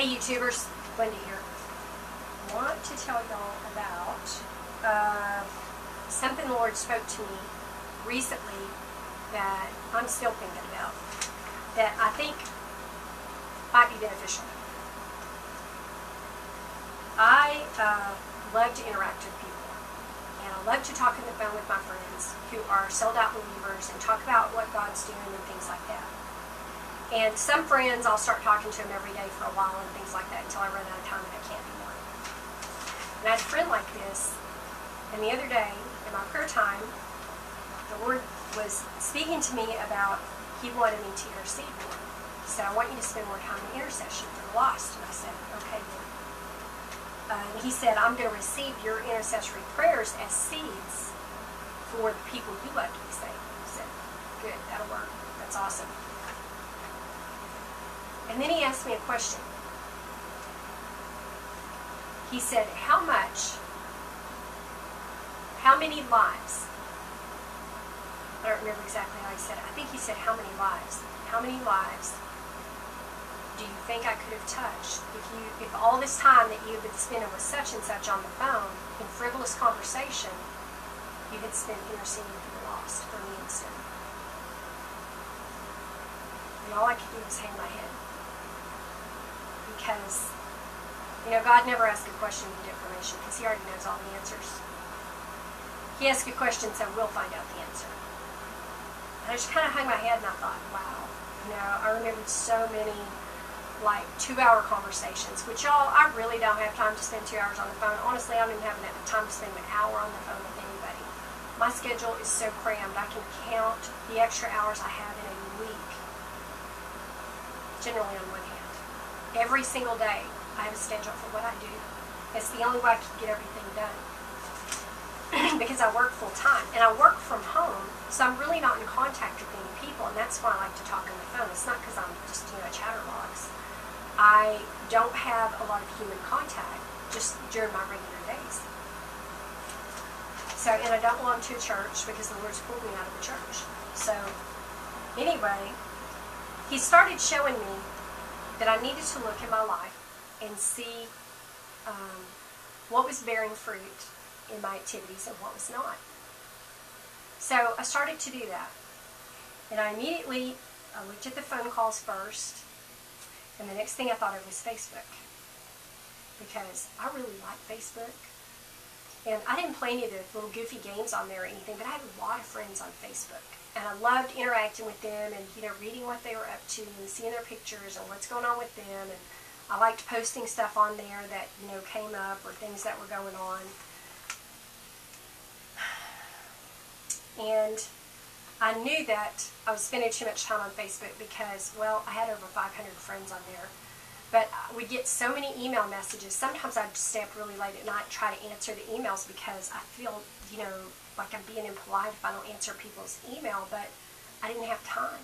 Hey YouTubers, Wendy here. I want to tell y'all about something the Lord spoke to me recently that I'm still thinking about, that I think might be beneficial. I love to interact with people, and I love to talk on the phone with my friends who are sold out believers and talk about what God's doing and things like that. And some friends, I'll start talking to them every day for a while and things like that until I run out of time and I can't anymore. And I had a friend like this, and the other day, in my prayer time, the Lord was speaking to me about He wanted me to intercede more. He said, I want you to spend more time in intercession for the lost. And I said, okay, Lord. And He said, I'm going to receive your intercessory prayers as seeds for the people you love to be saved. I said, good, that'll work. That's awesome. And then He asked me a question. He said, how many lives? I don't remember exactly how He said it. I think He said, how many lives? How many lives do you think I could have touched if all this time that you had been spending with such and such on the phone in frivolous conversation, you had spent interceding for the lost for me instead? And all I could do was hang my head. Because, God never asks a question to get information because He already knows all the answers. He asks a question so we'll find out the answer. And I just kind of hung my head and I thought, wow. I remembered so many 2-hour conversations, which y'all, I really don't have time to spend 2 hours on the phone. Honestly, I don't even have enough time to spend an hour on the phone with anybody. My schedule is so crammed, I can count the extra hours I have in a week, generally on one hand. Every single day, I have a schedule for what I do. It's the only way I can get everything done. Because I work full time. And I work from home, so I'm really not in contact with many people, and that's why I like to talk on the phone. It's not because I'm just, a chatterbox. I don't have a lot of human contact just during my regular days. So, and I don't belong to a church because the Lord's pulled me out of the church. So, anyway, He started showing me that I needed to look in my life and see what was bearing fruit in my activities and what was not. So I started to do that. And I looked at the phone calls first, and the next thing I thought of was Facebook. Because I really like Facebook. And I didn't play any of the little goofy games on there or anything, but I had a lot of friends on Facebook. And I loved interacting with them and, reading what they were up to and seeing their pictures and what's going on with them. And I liked posting stuff on there that, came up or things that were going on. And I knew that I was spending too much time on Facebook because, I had over 500 friends on there. But we get so many email messages. Sometimes I'd stay up really late at night and try to answer the emails because I feel, like I'm being impolite if I don't answer people's email. But I didn't have time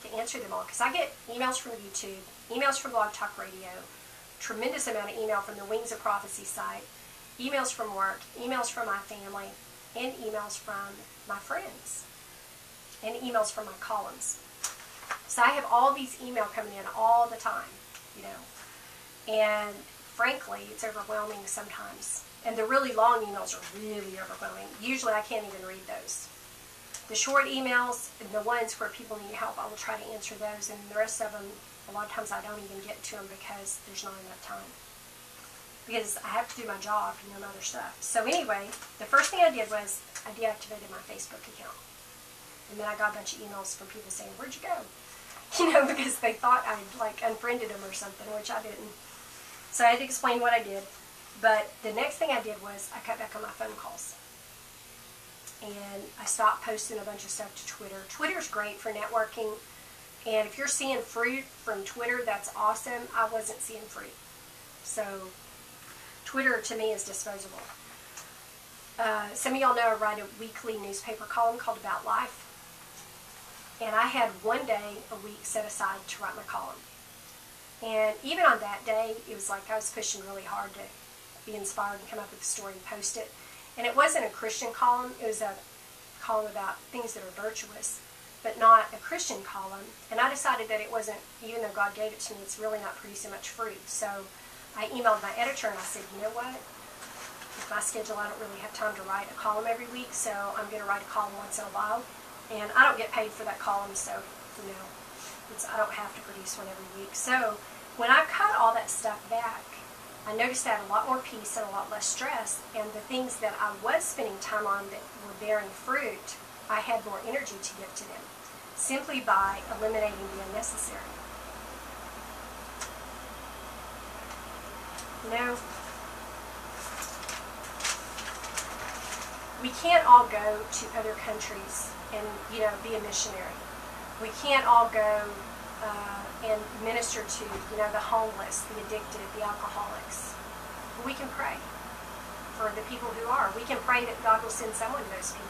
to answer them all because I get emails from YouTube, emails from Blog Talk Radio, tremendous amount of email from the Wings of Prophecy site, emails from work, emails from my family, and emails from my friends, and emails from my columns. So I have all these emails coming in all the time. And frankly, it's overwhelming sometimes. And the really long emails are really overwhelming. Usually I can't even read those. The short emails and the ones where people need help, I will try to answer those. And the rest of them, a lot of times I don't even get to them because there's not enough time. Because I have to do my job and other stuff. So anyway, the first thing I did was I deactivated my Facebook account. And then I got a bunch of emails from people saying, where'd you go? Because they thought I'd unfriended them or something, which I didn't. So I had to explain what I did. But the next thing I did was I cut back on my phone calls. And I stopped posting a bunch of stuff to Twitter. Twitter's great for networking. And if you're seeing fruit from Twitter, that's awesome. I wasn't seeing fruit. So Twitter to me is disposable. Some of y'all know I write a weekly newspaper column called About Life. And I had one day a week set aside to write my column. And even on that day, it was like I was pushing really hard to be inspired and come up with a story and post it. And it wasn't a Christian column. It was a column about things that are virtuous. but not a Christian column. And I decided that it wasn't, even though God gave it to me, it's really not producing much fruit. So I emailed my editor and I said, you know what? With my schedule, I don't really have time to write a column every week, so I'm going to write a column once in a while. And I don't get paid for that column, so, I don't have to produce one every week. So when I cut all that stuff back, I noticed I had a lot more peace and a lot less stress, and the things that I was spending time on that were bearing fruit, I had more energy to give to them, simply by eliminating the unnecessary. We can't all go to other countries and, be a missionary. We can't all go and minister to, the homeless, the addicted, the alcoholics. But we can pray for the people who are. We can pray that God will send someone to those people.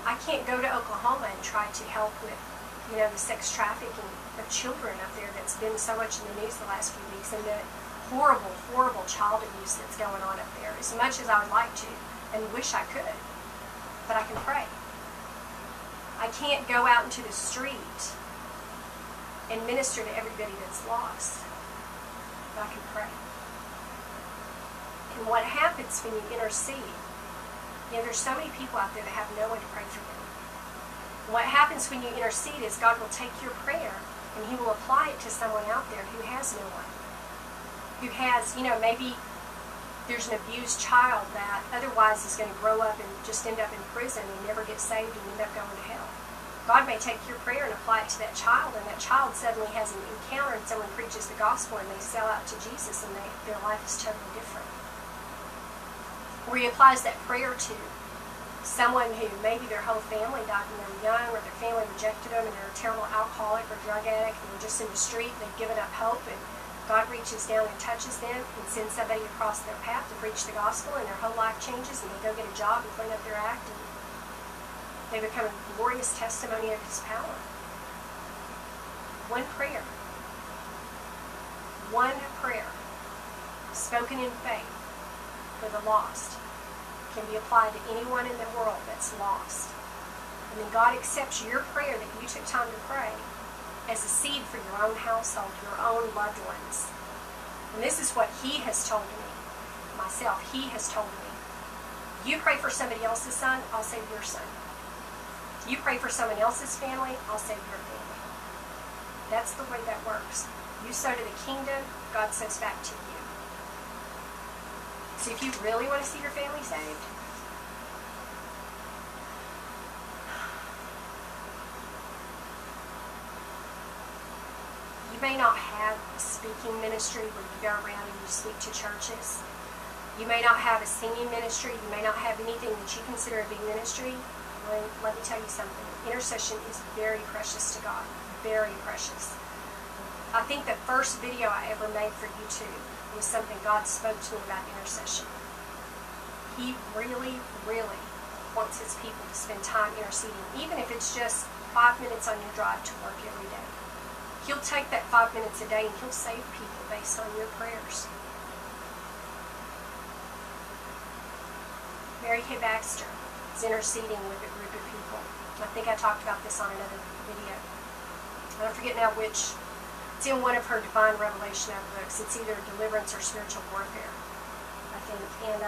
I can't go to Oklahoma and try to help with, the sex trafficking of children up there that's been so much in the news the last few weeks, and the horrible, horrible child abuse that's going on up there, as much as I would like to and wish I could. But I can pray. I can't go out into the street and minister to everybody that's lost. But I can pray. And what happens when you intercede, there's so many people out there that have no one to pray for them. And what happens when you intercede is God will take your prayer and He will apply it to someone out there who has no one. Who has, maybe there's an abused child that otherwise is going to grow up and just end up in prison and never get saved and end up going to hell. God may take your prayer and apply it to that child, and that child suddenly has an encounter and someone preaches the gospel and they sell out to Jesus and their life is totally different. Or He applies that prayer to someone who maybe their whole family died when they were young, or their family rejected them and they're a terrible alcoholic or drug addict and they're just in the street and they've given up hope, and God reaches down and touches them and sends somebody across their path to preach the gospel, and their whole life changes and they go get a job and clean up their act and they become a glorious testimony of His power. One prayer spoken in faith for the lost can be applied to anyone in the world that's lost. And then God accepts your prayer that you took time to pray as a seed for your own household, your own loved ones. And this is what He has told me, myself. He has told me. You pray for somebody else's son, I'll save your son. You pray for someone else's family, I'll save your family. That's the way that works. You sow to the kingdom, God sows back to you. So if you really want to see your family saved, you may not have a speaking ministry where you go around and you speak to churches. You may not have a singing ministry. You may not have anything that you consider a big ministry. Well, let me tell you something. Intercession is very precious to God. Very precious. I think the first video I ever made for YouTube was something God spoke to me about intercession. He really, really wants His people to spend time interceding, even if it's just 5 minutes on your drive to work every day. He'll take that 5 minutes a day and He'll save people based on your prayers. Mary Kay Baxter is interceding with a group of people. I think I talked about this on another video. I forget now which. It's in one of her Divine Revelation books. It's either Deliverance or Spiritual Warfare, I think. And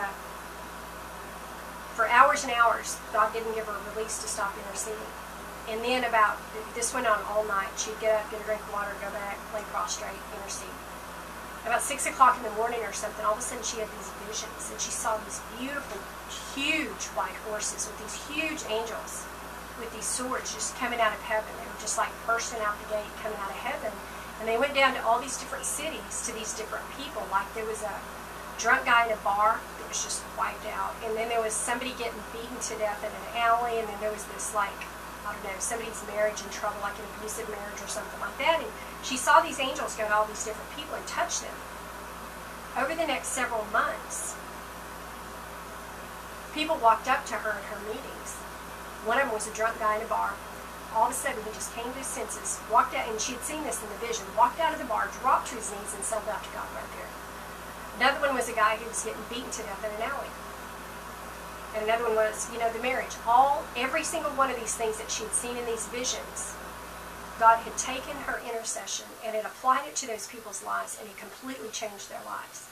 for hours and hours, God didn't give her a release to stop interceding. And then this went on all night. She'd get up, get a drink of water, go back, lay prostrate, intercede. About 6 o'clock in the morning or something, all of a sudden she had these visions, and she saw these beautiful, huge white horses with these huge angels with these swords just coming out of heaven. They were just like bursting out the gate, coming out of heaven. And they went down to all these different cities, to these different people. Like there was a drunk guy in a bar that was just wiped out. And then there was somebody getting beaten to death in an alley. And then there was this, like, I don't know, somebody's marriage in trouble, like an abusive marriage or something like that. And she saw these angels go to all these different people and touch them. Over the next several months, people walked up to her at her meetings. One of them was a drunk guy in a bar. All of a sudden, he just came to his senses, walked out, and she had seen this in the vision, walked out of the bar, dropped to his knees, and sold out to God right there. Another one was a guy who was getting beaten to death in an alley. And another one was, the marriage. Every single one of these things that she had seen in these visions, God had taken her intercession and had applied it to those people's lives, and it completely changed their lives.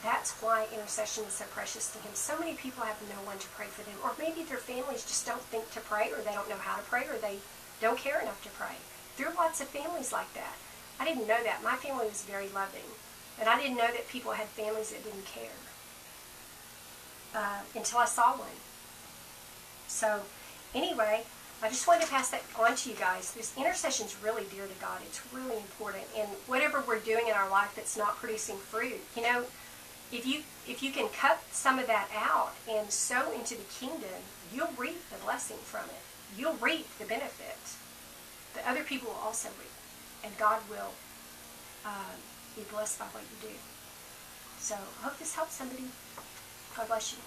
That's why intercession is so precious to him. So many people have no one to pray for them, or maybe their families just don't think to pray, or they don't know how to pray, or they don't care enough to pray. There are lots of families like that. I didn't know that. My family was very loving, and I didn't know that people had families that didn't care until I saw one. So anyway, I just wanted to pass that on to you guys. This intercession is really dear to God. It's really important. And whatever we're doing in our life that's not producing fruit, if you can cut some of that out and sow into the kingdom, you'll reap the blessing from it. You'll reap the benefit. But other people will also reap. And God will be blessed by what you do. So I hope this helps somebody. God bless you.